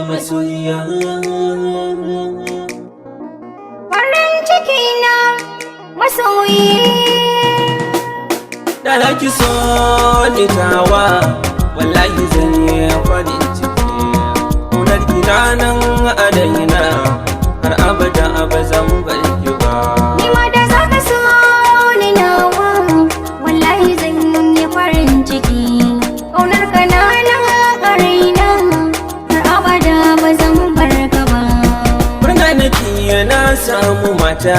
masoyiya. Farin ciki na masoyi. Da na ki so ni tawa, wallahi zan yi farin ciki. Ƙaunar ki na nan a daina, har abada ba zan bar ki ba. Ni ma da za ka so ni nawa, wallahi zan yi farin ciki. Ƙaunar ka na nan a raina, har abada ba zan bar ka ba. Murna nake na samu mata,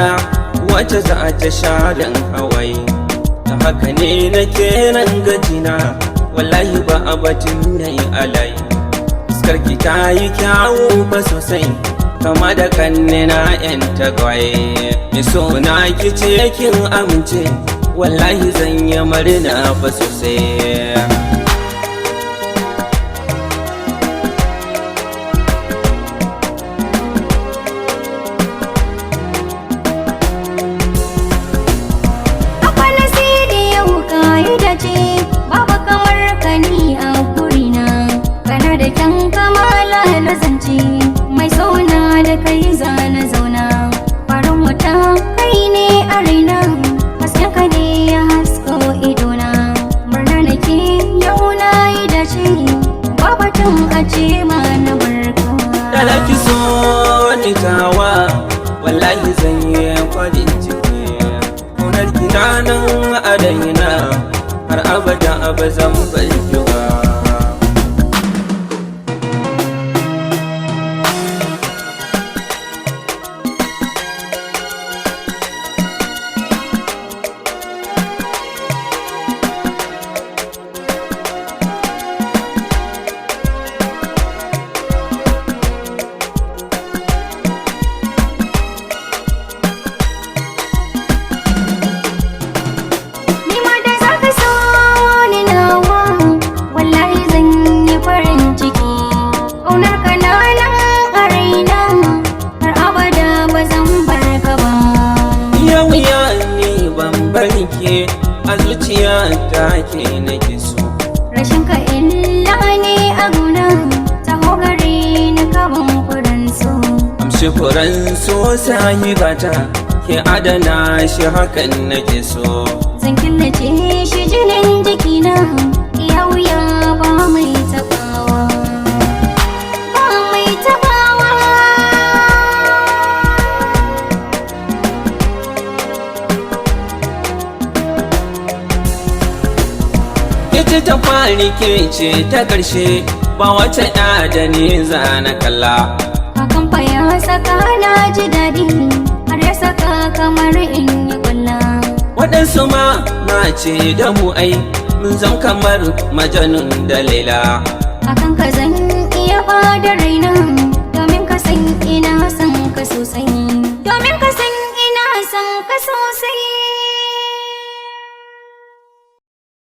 wacce za ta sharan hawaye. Da haka ne nake nan gajina, wallahi ba a batun na yi alai. Fuskarki ta yi kyawu ba sosai, kama da kannena yan tagwaye. Mai so na ki ce kin amince, wallahi zan yi murna ba sosai. Babu kamar ka ni a kurina, kana da kyan kamala na zance, mai sauna da kai zana zauna. Farin wata kai ne a raina, hasken ka ne ya hasko idona. Murna nake yau na yi dace, babatun a ce ma na barka. Da na ki so ni tawa, wallahi zan yi farin ciki. Ƙaunar ki na nan a daina, har abada ba zan bar ki ba. Barke a zuciya ta ke nake so. Rashin ka illa ne a guna, taho gare ni kaban furan so. Amshi furan so sahibata, ke adana shi hakan nake so. Zan killace shi jinin jikina, iya wuya ba mai tabawa, ba mai tabawa. Ita ta fari ke ce ta ƙarshe, ba wata ɗa da ni za na kalla. Hakan fa ya saka na ji daɗi, har ya saka kamar in yi ƙwalla. Waɗansu ma na ce da mu ai, mun zan kamar Majanun da Laila. Hakan ka zan iya ba da raina, domin ka san ina son ka sosai, domin ka san ina son ka sosai.